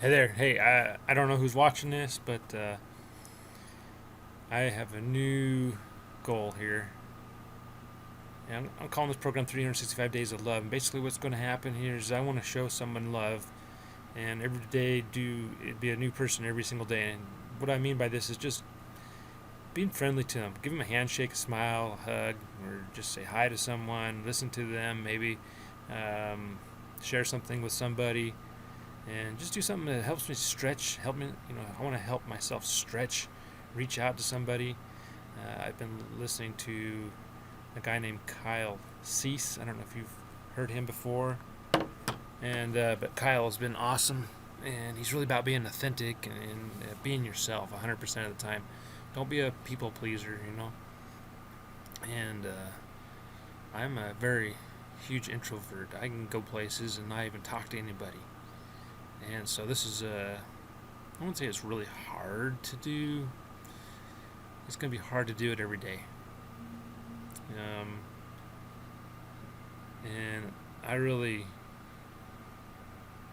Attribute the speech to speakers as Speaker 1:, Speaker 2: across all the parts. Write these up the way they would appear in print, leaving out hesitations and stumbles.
Speaker 1: Hey there. Hey, I don't know who's watching this, but I have a new goal here. And I'm calling this program 365 Days of Love. And basically, what's going to happen here is I want to show someone love, and every day be a new person every single day. And what I mean by this is just being friendly to them. Give them a handshake, a smile, a hug, or just say hi to someone. Listen to them, maybe um, share something with somebody, and just do something that helps me stretch. Help me, I want to help myself stretch, reach out to somebody. I've been listening to a guy named Kyle Cease. I don't know if you've heard him before, and but Kyle has been awesome, and he's really about being authentic and being yourself 100% of the time. Don't be a people pleaser. And I'm a very huge introvert. I can go places and not even talk to anybody. And so this is I won't say it's really hard to do. It's going to be hard to do it every day. Um, and I really,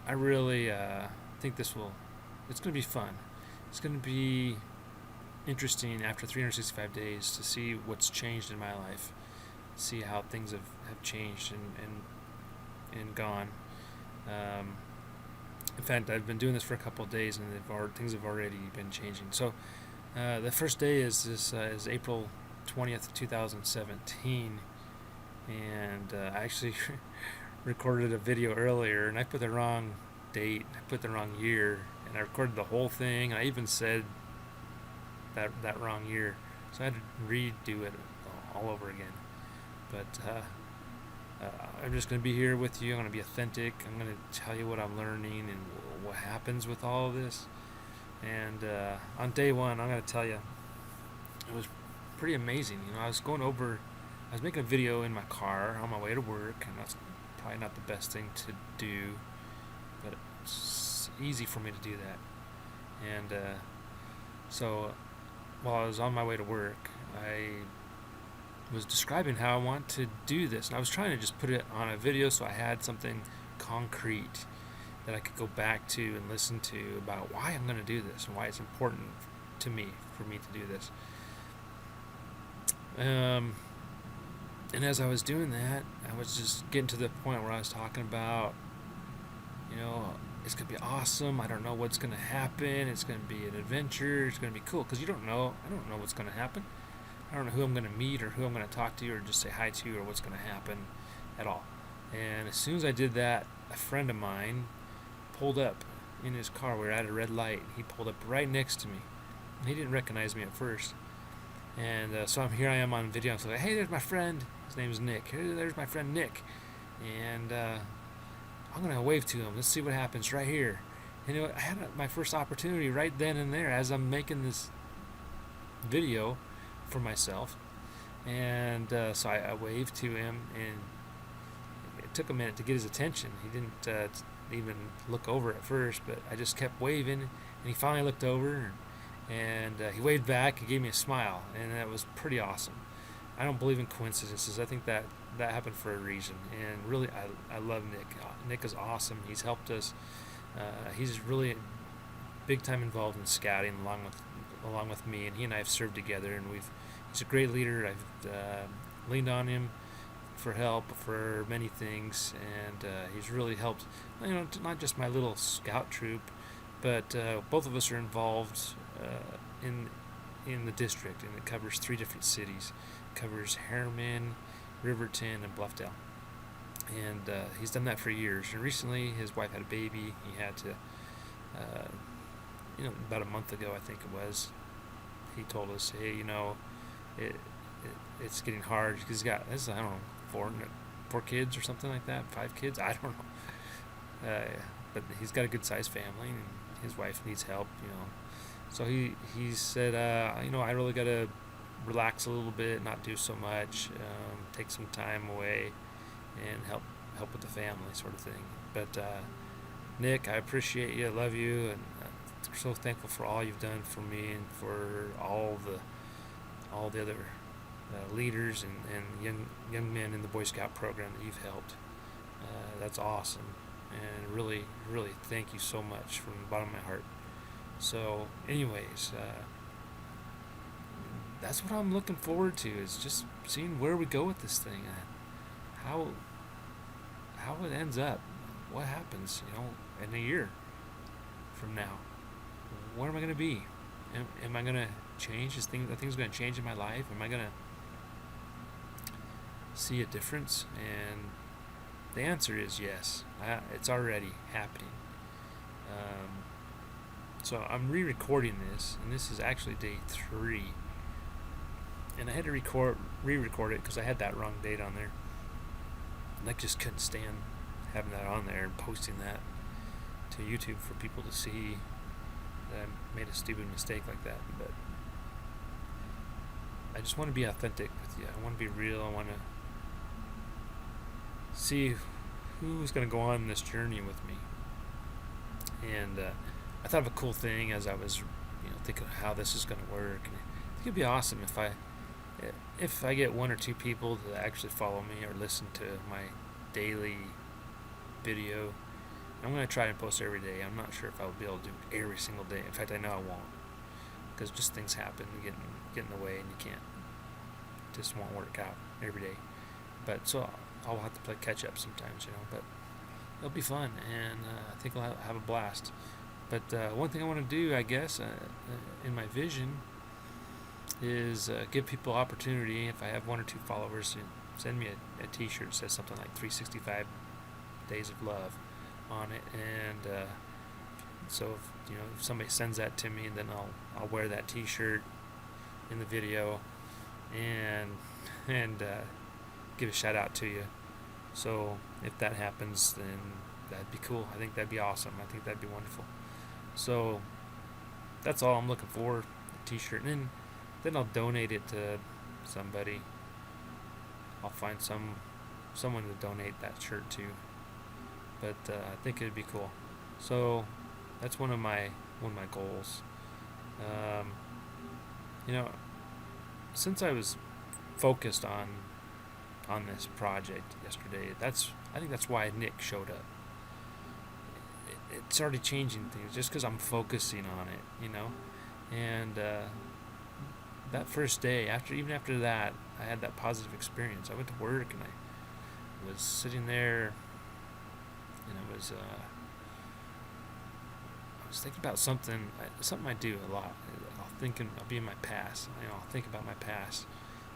Speaker 1: I really think this will. It's going to be fun. It's going to be interesting after 365 days to see what's changed in my life, see how things have changed and gone. Um, in fact, I've been doing this for a couple of days, and things have already been changing. So the first day is April 20th, 2017, and I actually recorded a video earlier, and I put the wrong date, I put the wrong year, and I recorded the whole thing. And I even said that wrong year, so I had to redo it all over again. But I'm just going to be here with you. I'm going to be authentic. I'm going to tell you what I'm learning and what happens with all of this. And on day one, I'm going to tell you, it was pretty amazing. I was I was making a video in my car on my way to work, and that's probably not the best thing to do, but it's easy for me to do that. And so while I was on my way to work, I was describing how I want to do this, and I was trying to just put it on a video so I had something concrete that I could go back to and listen to about why I'm going to do this and why it's important to me for me to do this. Um, and as I was doing that, I was just getting to the point where I was talking about, you know, it's going to be awesome. I don't know what's going to happen. It's going to be an adventure. It's going to be cool because you don't know. I don't know what's going to happen. I don't know who I'm going to meet or who I'm going to talk to or just say hi to or what's going to happen at all. And as soon as I did that, a friend of mine pulled up in his car. We were at a red light. He pulled up right next to me. He didn't recognize me at first. And so here I am on video. I'm like, hey, there's my friend. His name's Nick. There's my friend Nick. And I'm going to wave to him. Let's see what happens right here. And I had my first opportunity right then and there as I'm making this video for myself. And so I waved to him, and it took a minute to get his attention. He didn't even look over at first, but I just kept waving, and he finally looked over, and he waved back and gave me a smile, and that was pretty awesome. I don't believe in coincidences. I think that happened for a reason, and really, I love Nick. Nick is awesome. He's helped us. He's really big time involved in scouting along with me, and he and I have served together, and he's a great leader. I've leaned on him for help for many things, and he's really helped. Not just my little scout troop, but both of us are involved in the district, and it covers 3 different cities. It covers Harriman, Riverton, and Bluffdale, and he's done that for years. And recently, his wife had a baby. He had to, about a month ago, I think it was. He told us, hey, it, it's getting hard because he's got I don't know, four kids or something like that, 5 kids. I don't know, but he's got a good sized family, and his wife needs help. So he said, I really got to relax a little bit, not do so much, take some time away, and help with the family, sort of thing. But Nick, I appreciate you, I love you, and I'm so thankful for all you've done for me and for all the other leaders and young men in the Boy Scout program that you've helped. That's awesome. and really, really thank you so much from the bottom of my heart. So, anyways, that's what I'm looking forward to, is just seeing where we go with this thing, how how it ends up, what happens, in a year from now. Where am I going to be? Am I going to change? Are things going to change in my life? Am I going to see a difference? And the answer is yes. It's already happening. So I'm re-recording this, and this is actually day 3. And I had to re-record it because I had that wrong date on there. And I just couldn't stand having that on there and posting that to YouTube for people to see that I made a stupid mistake like that. But I just want to be authentic with you. I want to be real. I want to see who's going to go on this journey with me. And I thought of a cool thing as I was, thinking of how this is going to work. And I think it'd be awesome if I get 1 or 2 people to actually follow me or listen to my daily video. I'm going to try and post every day. I'm not sure if I'll be able to do every single day. In fact, I know I won't, because just things happen and get in the way, and you can't. It just won't work out every day. But so I'll have to play catch up sometimes, but it'll be fun, and I think I'll have a blast. But one thing I want to do, I guess, in my vision, is give people opportunity. If I have 1 or 2 followers, send me a t-shirt that says something like 365 Days of Love on it. And so if somebody sends that to me, then I'll wear that t-shirt in the video and give a shout out to you. So if that happens, then that'd be cool. I think that'd be awesome. I think that'd be wonderful. So that's all I'm looking for, the t-shirt. And then I'll donate it to somebody. I'll find someone to donate that shirt to. But I think it'd be cool. So that's one of my goals. Since I was focused on this project yesterday, I think that's why Nick showed up. It started changing things just because I'm focusing on it, and that first day, after that, I had that positive experience. I went to work and I was sitting there, and I was thinking about something I do a lot. I'll be in my past. I'll think about my past,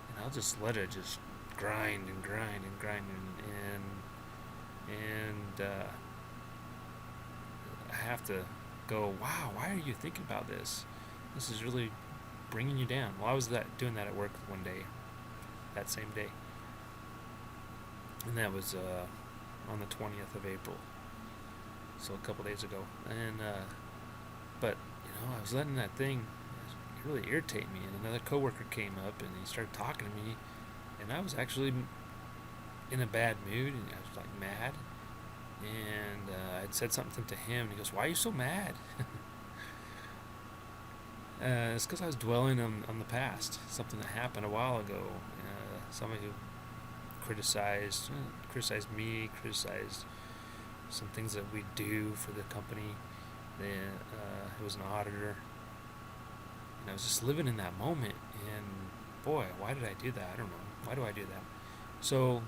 Speaker 1: and I'll just let it just grind and grind and grind and I have to go, wow, why are you thinking about this? This is really bringing you down. Well, I was doing that at work one day, that same day, and that was on the 20th of April, so a couple days ago. And but I was letting that thing really irritate me, and another coworker came up and he started talking to me, and I was actually in a bad mood, and I was like mad, and I'd said something to him, and he goes, "Why are you so mad?" It's because I was dwelling on the past, something that happened a while ago. Somebody who criticized me, criticized some things that we do for the company. It was an auditor, and I was just living in that moment. And boy, why did I do that? I don't know. Why do I do that? So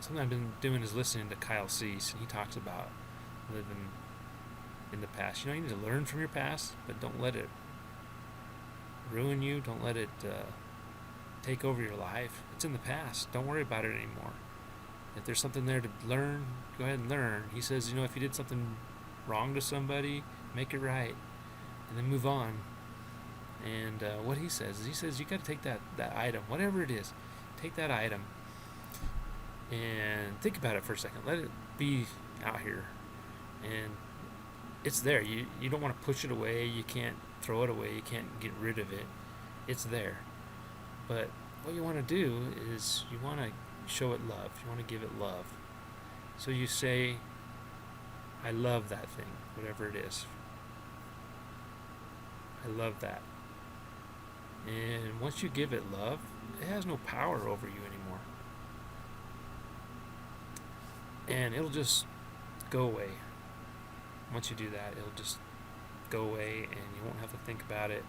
Speaker 1: something I've been doing is listening to Kyle Cease, and he talks about living in the past. You need to learn from your past, but don't let it ruin you. Don't let it take over your life. It's in the past. Don't worry about it anymore. If there's something there to learn, go ahead and learn. He says, if you did something wrong to somebody, make it right, and then move on. And what he says is, you got to take that item, whatever it is, take that item and think about it for a second. Let it be out here, and it's there. You don't want to push it away. You can't throw it away. You can't get rid of it. It's there. But what you want to do is you want to show it love. You want to give it love. So you say, I love that thing, whatever it is. I love that. And once you give it love, it has no power over you anymore. And it'll just go away. Once you do that, it'll just go away and you won't have to think about it.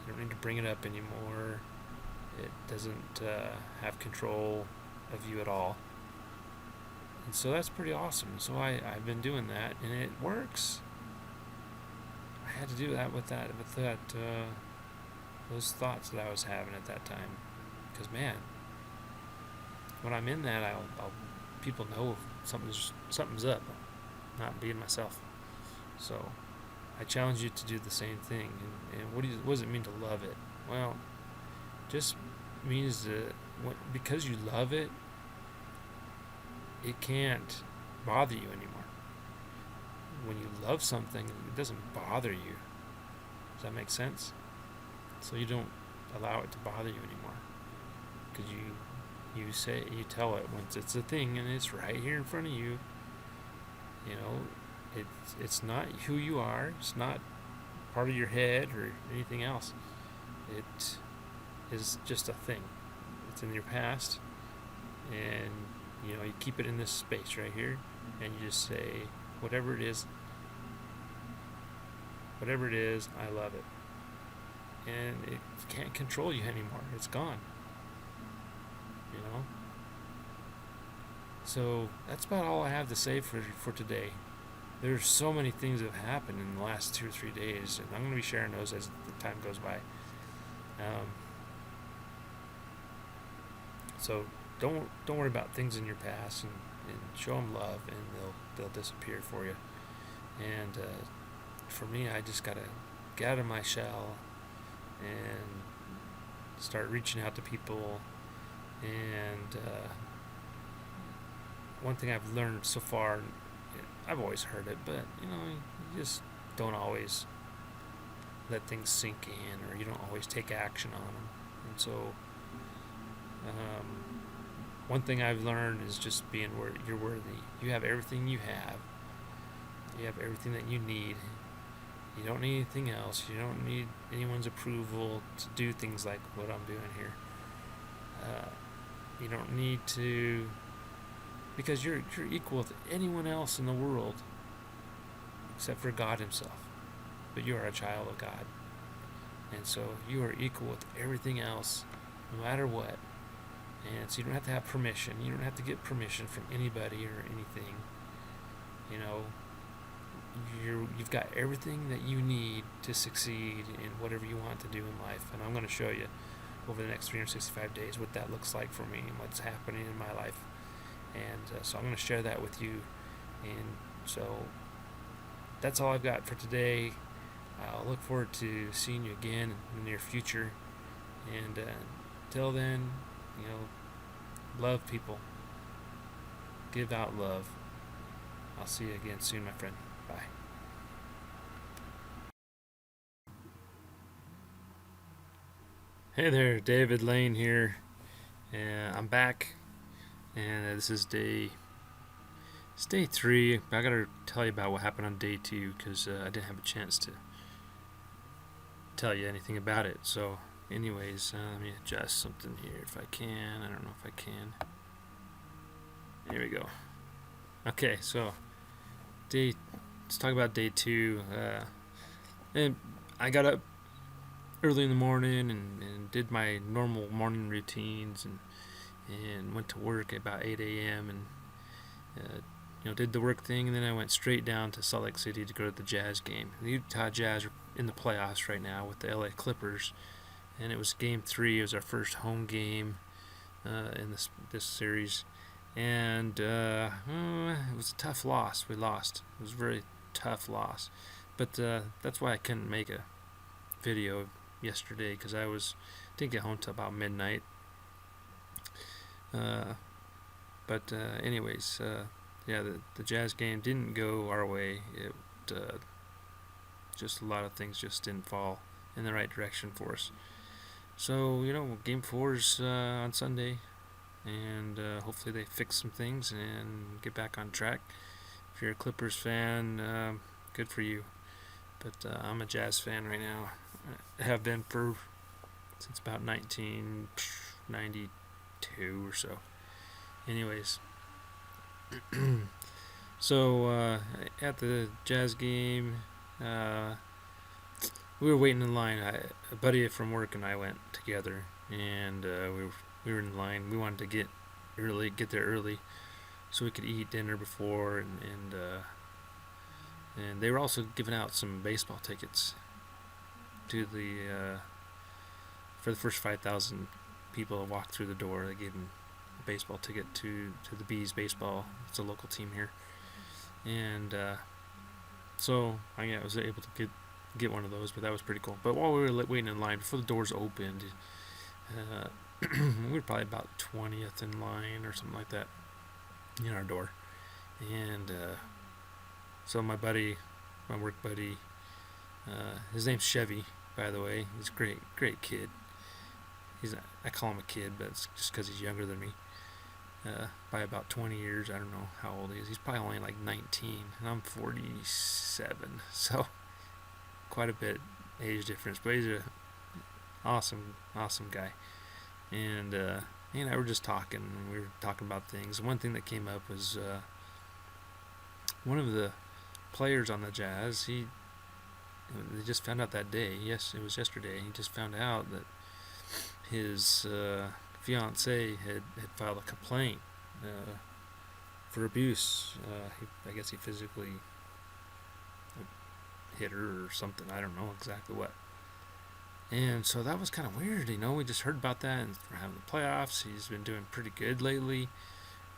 Speaker 1: You don't need to bring it up anymore. It doesn't have control of you at all. And so that's pretty awesome. So I've been doing that, and it works. I had to do that with those thoughts that I was having at that time. Because man, when I'm in that, I'll people know something's up. I'm not being myself. So I challenge you to do the same thing. And what does it mean to love it? Well, just means that because you love it, it can't bother you anymore. When you love something, it doesn't bother you. Does that make sense? So you don't allow it to bother you anymore, because you tell it once it's a thing and it's right here in front of you. You know, it's not who you are. It's not part of your head or anything else. It is just a thing. It's in your past, and you keep it in this space right here, and you just say whatever it is, I love it. And it can't control you anymore. It's gone. So that's about all I have to say for today. There's so many things that have happened in the last 2 or 3 days, and I'm going to be sharing those as the time goes by. So don't worry about things in your past, and show them love, and they'll disappear for you. And for me, I just gotta get out of my shell and start reaching out to people. And one thing I've learned so far, I've always heard it, but you just don't always let things sink in, or you don't always take action on them. And so one thing I've learned is just being you're worthy. You have everything you have. You have everything that you need. You don't need anything else. You don't need anyone's approval to do things like what I'm doing here. You don't need to, because you're equal with anyone else in the world except for God himself. But you are a child of God. And so you are equal with everything else, no matter what. And so you don't have to have permission. You don't have to get permission from anybody or anything. You've got everything that you need to succeed in whatever you want to do in life. And I'm going to show you over the next 365 days what that looks like for me and what's happening in my life. And so I'm going to share that with you. And so that's all I've got for today. I'll look forward to seeing you again in the near future. And until then, love people. Give out love. I'll see you again soon, my friend. Bye. Hey there, David Lane here. I'm back, and this is day 3. I gotta tell you about what happened on day 2, because I didn't have a chance to tell you anything about it. So anyways, let me adjust something here if I can. I don't know if I can. There we go. Okay, so let's talk about day 2. And I got up early in the morning and did my normal morning routines, and went to work at about 8 a.m. and did the work thing, and then I went straight down to Salt Lake City to go to the Jazz game. The Utah Jazz are in the playoffs right now with the LA Clippers, and it was game 3. It was our first home game in this series, and it was a tough loss. We lost. It was a very tough loss, but that's why I couldn't make a video yesterday, because didn't get home till about midnight. But anyways, the Jazz game didn't go our way. It just a lot of things just didn't fall in the right direction for us. So game 4's on Sunday, and hopefully they fix some things and get back on track. If you're a Clippers fan, good for you. But I'm a Jazz fan right now. I have been since about 1992 or so. Anyways, So at the Jazz game, uh, we were waiting in line. A buddy from work and I went together, and we were in line. We wanted to get there early, so we could eat dinner before, and they were also giving out some baseball tickets to the for the first 5,000 people that walked through the door. They gave them a baseball ticket to the Bees baseball. It's a local team here, and so I was able to get one of those, but that was pretty cool. But while we were waiting in line before the doors opened, uh, we were probably about 20th in line or something like that in our door, and so my work buddy, his name's Chevy, by the way. He's a great kid. I call him a kid, but it's just because he's younger than me by about 20 years. I don't know how old he is. He's probably only like 19, and I'm 47, so quite a bit age difference. But he's a awesome guy, and he and I were just talking. And we were talking about things. One thing that came up was one of the players on the Jazz. They just found out that day. Yes, it was yesterday. He just found out that his fiance had filed a complaint for abuse. I guess he physically hit her or something. I don't know exactly what. And so that was kind of weird, We just heard about that, and we're having the playoffs. He's been doing pretty good lately.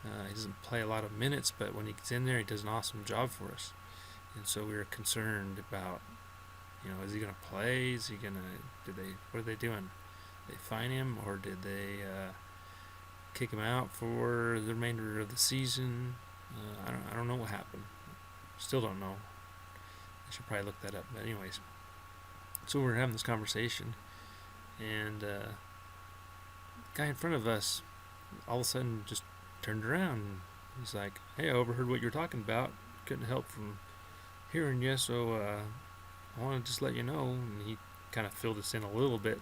Speaker 1: He doesn't play a lot of minutes, but when he gets in there, he does an awesome job for us. And so we were concerned about, is he going to play? What are they doing? Did they fine him, or did they kick him out for the remainder of the season? I don't know what happened. Still don't know. I should probably look that up. But anyways, so we were having this conversation, and the guy in front of us all of a sudden just turned around. And he's like, "Hey, I overheard what you're talking about. Couldn't help from hearing you, so I want to just let you know." And he kind of filled us in a little bit.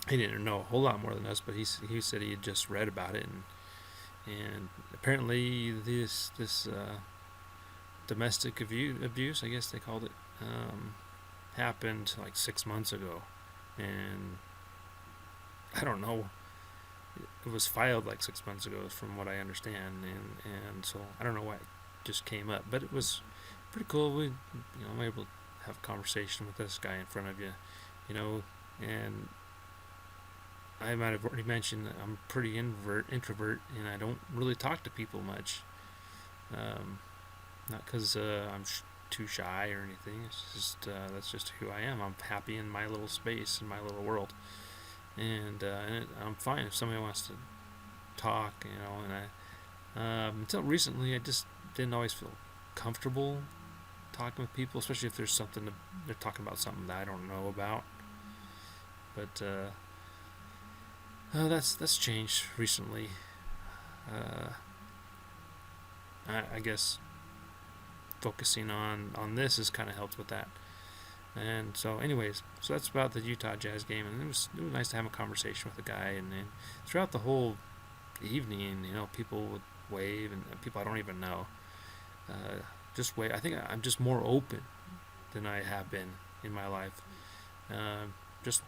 Speaker 1: He didn't know a whole lot more than us, but he said he had just read about it, and apparently this domestic abuse, I guess they called it, happened like 6 months ago, and I don't know. It was filed like 6 months ago, from what I understand, and so I don't know why it just came up, but it was pretty cool. I'm able to have a conversation with this guy in front of you, and I might have already mentioned that I'm pretty introvert, and I don't really talk to people much. Not because I'm too shy or anything. It's just that's just who I am. I'm happy in my little space, in my little world, and I'm fine if somebody wants to talk, And until recently, I just didn't always feel comfortable talking with people, especially if there's they're talking about something that I don't know about. But that's changed recently. I guess focusing on this has kind of helped with that. And so, anyways, so that's about the Utah Jazz game, and it was nice to have a conversation with the guy. And then throughout the whole evening, people would wave, and people I don't even know just wave. I think I'm just more open than I have been in my life. Just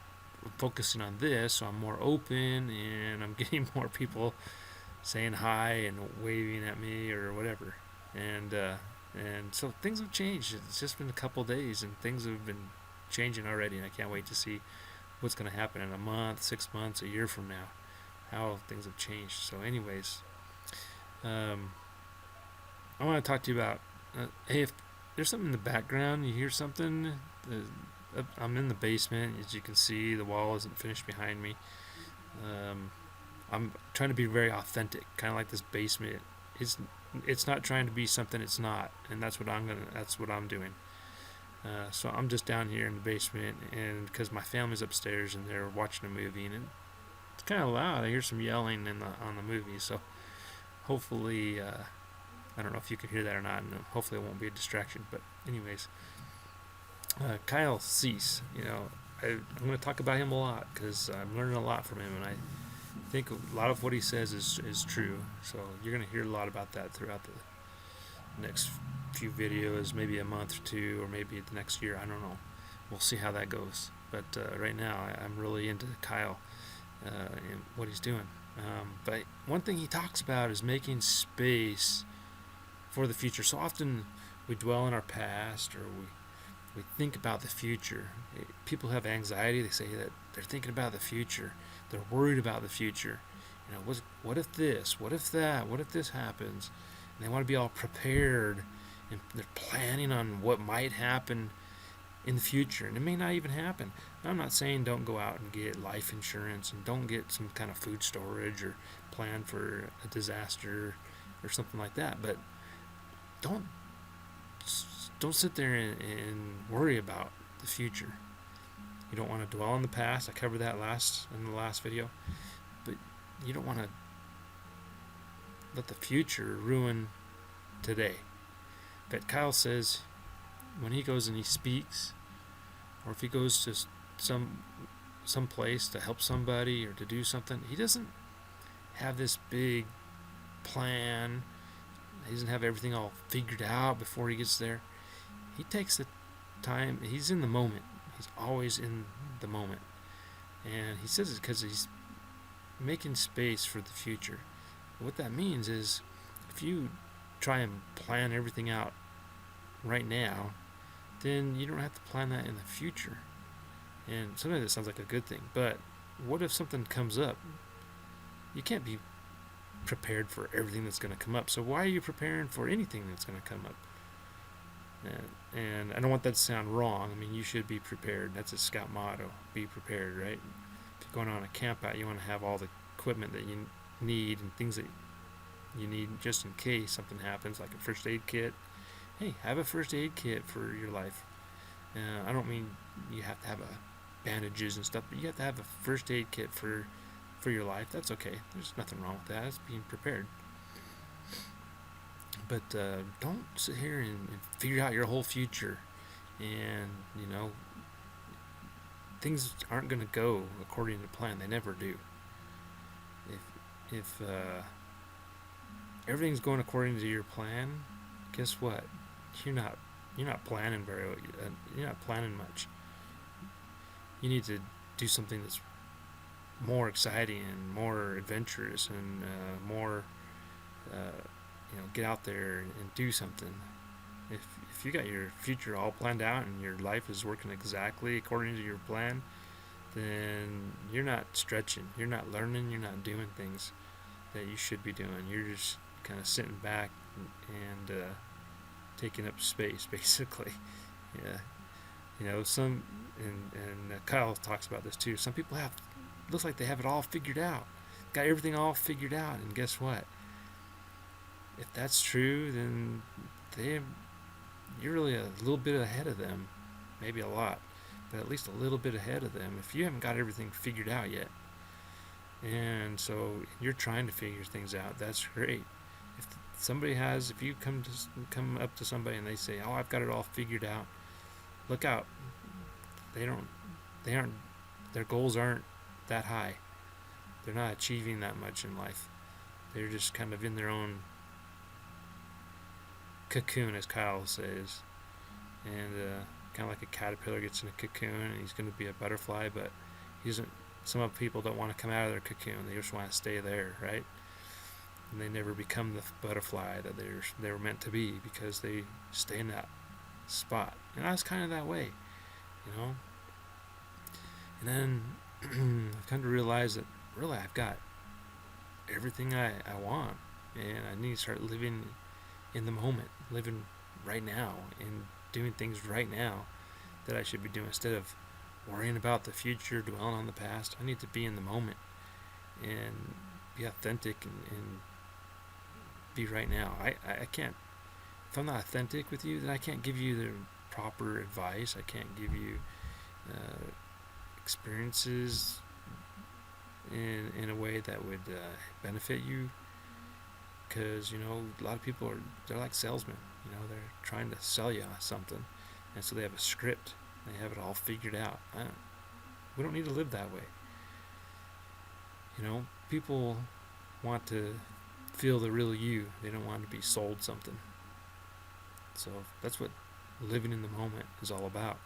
Speaker 1: focusing on this, so I'm more open, and I'm getting more people saying hi and waving at me or whatever. And so things have changed. It's just been a couple days, and things have been changing already, and I can't wait to see what's going to happen in a month, 6 months, a year from now, how things have changed. So anyways, I want to talk to you about, hey, if there's something in the background, you hear something, I'm in the basement. As you can see, the wall isn't finished behind me. I'm trying to be very authentic, kind of like this basement. It's not trying to be something it's not, and that's what I'm doing. So I'm just down here in the basement, and because my family's upstairs and they're watching a movie, and it's kind of loud. I hear some yelling on the movie, so hopefully, I don't know if you can hear that or not, and hopefully it won't be a distraction. But anyways, Kyle Cease, I'm going to talk about him a lot because I'm learning a lot from him, and I think a lot of what he says is true. So you're going to hear a lot about that throughout next few videos, maybe a month or two, or maybe the next year. I don't know. We'll see how that goes. But right now, I'm really into Kyle and what he's doing. But one thing he talks about is making space for the future. So often we dwell in our past, or we think about the future. People have anxiety. They say that they're thinking about the future. They're worried about the future. You know, what if this? What if that? What if this happens? And they want to be all prepared, and they're planning on what might happen in the future, and it may not even happen. I'm not saying don't go out and get life insurance and don't get some kind of food storage or plan for a disaster or something like that, but don't don't sit there and worry about the future. You don't want to dwell on the past. I covered that in the last video, but you don't want to let the future ruin today. But Kyle says when he goes and he speaks, or if he goes to some place to help somebody or to do something, he doesn't have this big plan. He doesn't have everything all figured out before he gets there. He takes the time. He's in the moment. He's always in the moment. And he says it because he's making space for the future. What that means is if you try and plan everything out right now, then you don't have to plan that in the future. And sometimes it sounds like a good thing, but what if something comes up? You can't be prepared for everything that's going to come up. So why are you preparing for anything that's going to come up? And I don't want that to sound wrong. I mean, you should be prepared. That's a scout motto. Be prepared, right? If you're going on a camp out, you want to have all the equipment that you need and things that you need just in case something happens, like a first aid kit. Hey, have a first aid kit for your life. I don't mean you have to have bandages and stuff, but you have to have a first aid kit for your life. That's okay. There's nothing wrong with that. It's being prepared. But don't sit here and figure out your whole future. And, things aren't going to go according to plan. They never do. If everything's going according to your plan, guess what? You're not planning you're not planning much. You need to do something that's more exciting and more adventurous and more get out there and do something. If you got your future all planned out and your life is working exactly according to your plan, then you're not stretching, you're not learning, you're not doing things that you should be doing. You're just kind of sitting back and taking up space, basically. Yeah, some and Kyle talks about this too. Some people looks like they have it all figured out, got everything all figured out, and guess what? If that's true, then you're really a little bit ahead of them, maybe a lot, but at least a little bit ahead of them if you haven't got everything figured out yet. And so you're trying to figure things out. That's great. If you come up to somebody and they say, "Oh, I've got it all figured out," look out. Their goals aren't that high. They're not achieving that much in life. They're just kind of in their own cocoon, as Kyle says, and kind of like a caterpillar gets in a cocoon and he's going to be a butterfly, but he doesn't. Some people don't want to come out of their cocoon; they just want to stay there, right? And they never become the butterfly that they were meant to be because they stay in that spot. And I was kind of that way, And then I've come to realize that really I've got everything I want, and I need to start living in the moment, living right now, and doing things right now that I should be doing instead of worrying about the future, dwelling on the past. I need to be in the moment and be authentic and be right now. I can't, if I'm not authentic with you, then I can't give you the proper advice. I can't give you experiences in a way that would benefit you, because a lot of people they're like salesmen. They're trying to sell you something, and so they have a script, they have it all figured out. We don't need to live that way. People want to feel the real you. They don't want to be sold something. So that's what living in the moment is all about.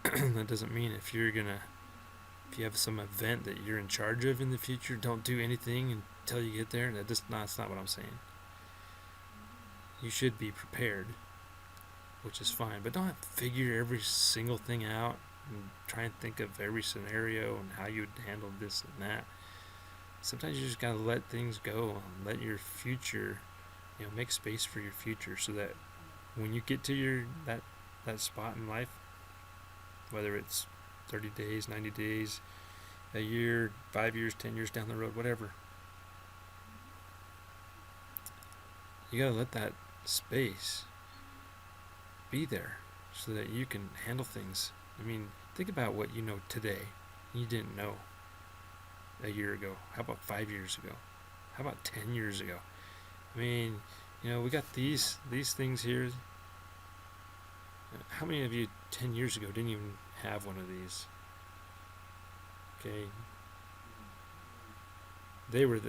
Speaker 1: That doesn't mean if you have some event that you're in charge of in the future, don't do anything until you get there. That's not what I'm saying. You should be prepared, which is fine, but don't have to figure every single thing out and try and think of every scenario and how you would handle this and that. Sometimes you just gotta let things go and let your future, make space for your future, so that when you get to that spot in life, whether it's 30 days, 90 days, a year, 5 years, 10 years down the road, whatever, you gotta let that space be there so that you can handle things. I mean, think about what you know today you didn't know a year ago. How about 5 years ago? How about 10 years ago? I mean, we got these things here. How many of you 10 years ago didn't even have one of these? Okay. They were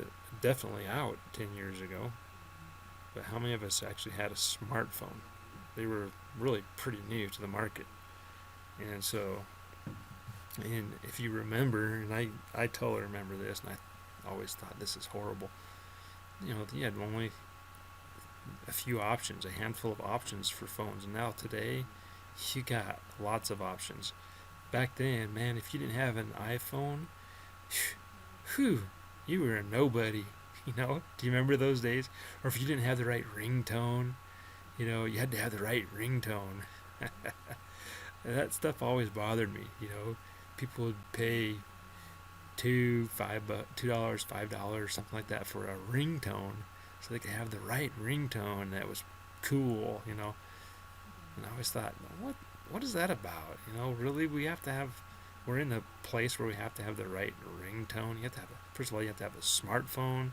Speaker 1: definitely out 10 years ago. But how many of us actually had a smartphone? They were really pretty new to the market. And so, and if you remember, and I totally remember this, and I always thought this is horrible. You had only a few options, a handful of options for phones. And now today, you got lots of options. Back then, man, if you didn't have an iPhone, whew, you were a nobody. Do you remember those days? Or if you didn't have the right ringtone, you had to have the right ringtone. That stuff always bothered me. People would pay $2, $5, something like that for a ringtone, so they could have the right ringtone that was cool. And I always thought, what is that about? Really, we're in a place where we have to have the right ringtone. First of all, you have to have a smartphone.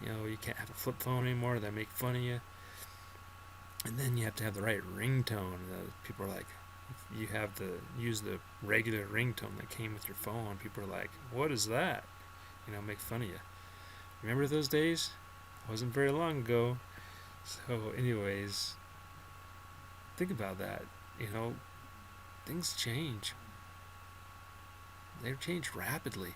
Speaker 1: You can't have a flip phone anymore. They make fun of you. And then you have to have the right ringtone. People are like, if you have to use the regular ringtone that came with your phone, people are like, what is that? Make fun of you. Remember those days? It wasn't very long ago. So anyways, think about that. Things change. They change rapidly.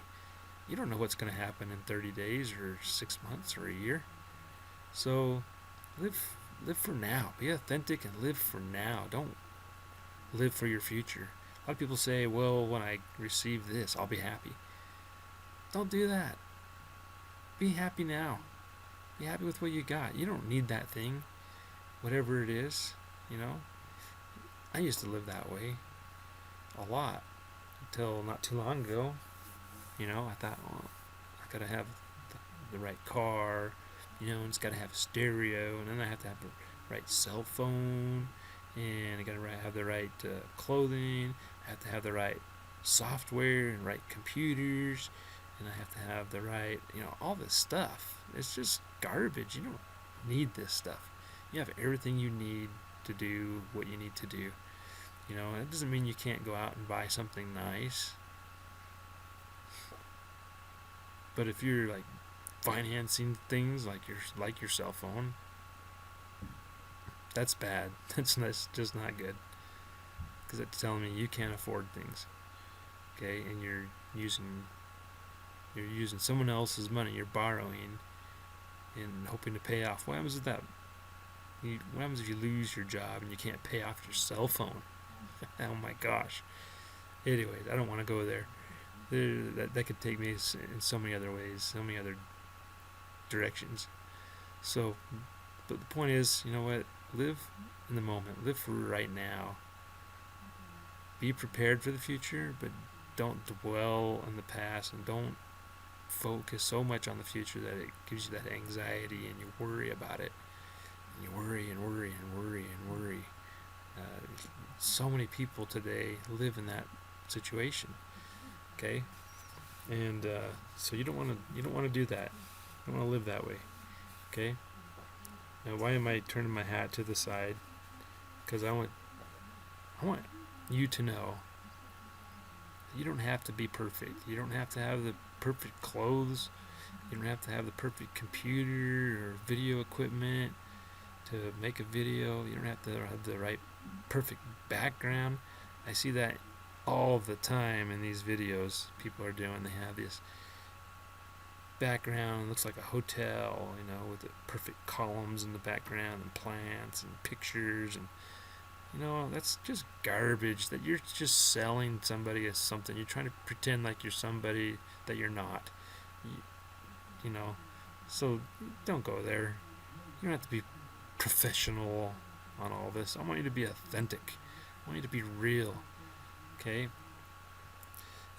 Speaker 1: You don't know what's going to happen in 30 days or 6 months or a year. So live for now. Be authentic and live for now. Don't live for your future. A lot of people say, well, when I receive this, I'll be happy. Don't do that. Be happy now. Be happy with what you got. You don't need that thing, whatever it is. I used to live that way a lot until not too long ago. I thought, well, I gotta have the right car, and it's gotta have a stereo, and then I have to have the right cell phone, and I gotta have the right clothing. I have to have the right software and right computers, and I have to have the right, all this stuff. It's just garbage. You don't need this stuff. You have everything you need to do what you need to do. It doesn't mean you can't go out and buy something nice. But if you're like financing things like your cell phone, that's bad. That's just not good. Because it's telling me you can't afford things. Okay, and you're using someone else's money. You're borrowing and hoping to pay off. What happens if you lose your job and you can't pay off your cell phone? Oh my gosh. Anyways, I don't want to go there. That could take me in so many other ways, so many other directions. So, but the point is, live in the moment, live for right now. Be prepared for the future, but don't dwell on the past, and don't focus so much on the future that it gives you that anxiety and you worry about it, and you worry and worry and worry and worry. So many people today live in that situation. Okay, and so you don't want to do that. You don't want to live that way. Okay. Now, why am I turning my hat to the side? Because I want you to know you don't have to be perfect. You don't have to have the perfect clothes. You don't have to have the perfect computer or video equipment. to make a video. You don't have to have the right perfect background. I see that all the time in these videos people are doing. They have this background, looks like a hotel, with the perfect columns in the background and plants and pictures, and that's just garbage. That you're just selling somebody as something. You're trying to pretend like you're somebody that you're not. You, you know, so don't go there. You don't have to be professional on all this. I want you to be authentic. I want you to be real. Okay?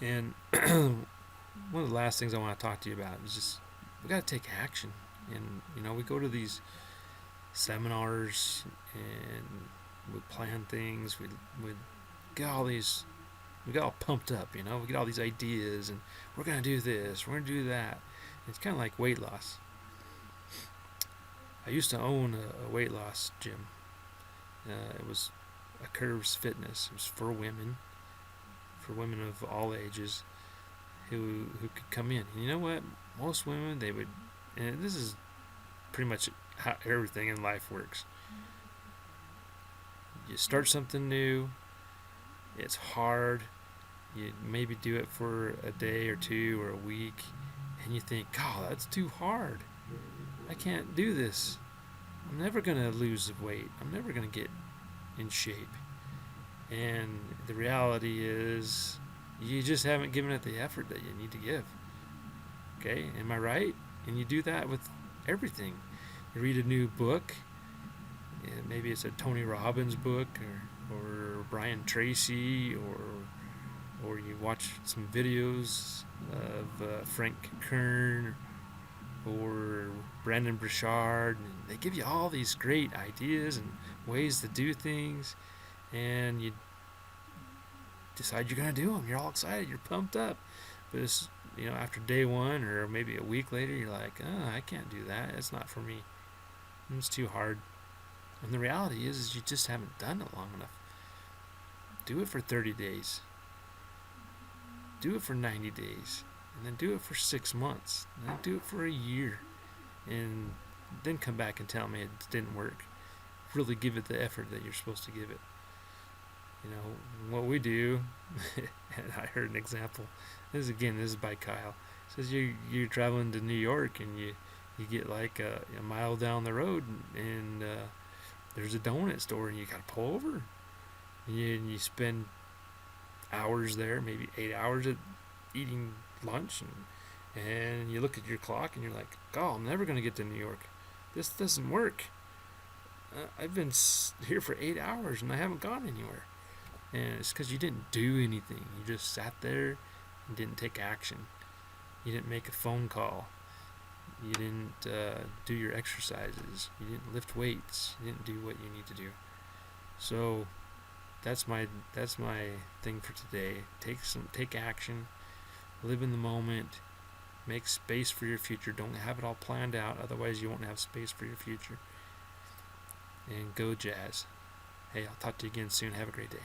Speaker 1: And one of the last things I want to talk to you about is just we got to take action. And we go to these seminars and we plan things. We get all these. We get all pumped up. We get all these ideas, and we're gonna do this. We're gonna do that. And it's kind of like weight loss. I used to own a weight loss gym. It was a Curves Fitness. It was for women of all ages who could come in. And you know what? Most women, they would, and this is pretty much how everything in life works. You start something new, it's hard, you maybe do it for a day or two or a week, and you think, God, that's too hard. I can't do this. I'm never going to lose weight. I'm never going to get in shape. And the reality is, you just haven't given it the effort that you need to give. Okay, am I right? And you do that with everything. You read a new book, maybe it's a Tony Robbins book, or Brian Tracy, or you watch some videos of Frank Kern or Brandon Burchard, and they give you all these great ideas and ways to do things, and you decide you're going to do them. You're all excited. You're pumped up. But it's, after day one or maybe a week later, you're like, oh, I can't do that. It's not for me. It's too hard. And the reality is you just haven't done it long enough. Do it for 30 days. Do it for 90 days. And then do it for 6 months. And then do it for a year. And then come back and tell me it didn't work. Really give it the effort that you're supposed to give it. What we do, and I heard an example. This is by Kyle. It says you're traveling to New York and you get like a mile down the road and there's a donut store and you gotta pull over. And you spend hours there, maybe 8 hours at eating lunch, and you look at your clock and you're like, God, I'm never gonna get to New York. This doesn't work. I've been here for 8 hours and I haven't gone anywhere. And it's because you didn't do anything. You just sat there and didn't take action. You didn't make a phone call. You didn't do your exercises. You didn't lift weights. You didn't do what you need to do. So that's my thing for today. Take action. Live in the moment. Make space for your future. Don't have it all planned out. Otherwise, you won't have space for your future. And go Jazz. Hey, I'll talk to you again soon. Have a great day.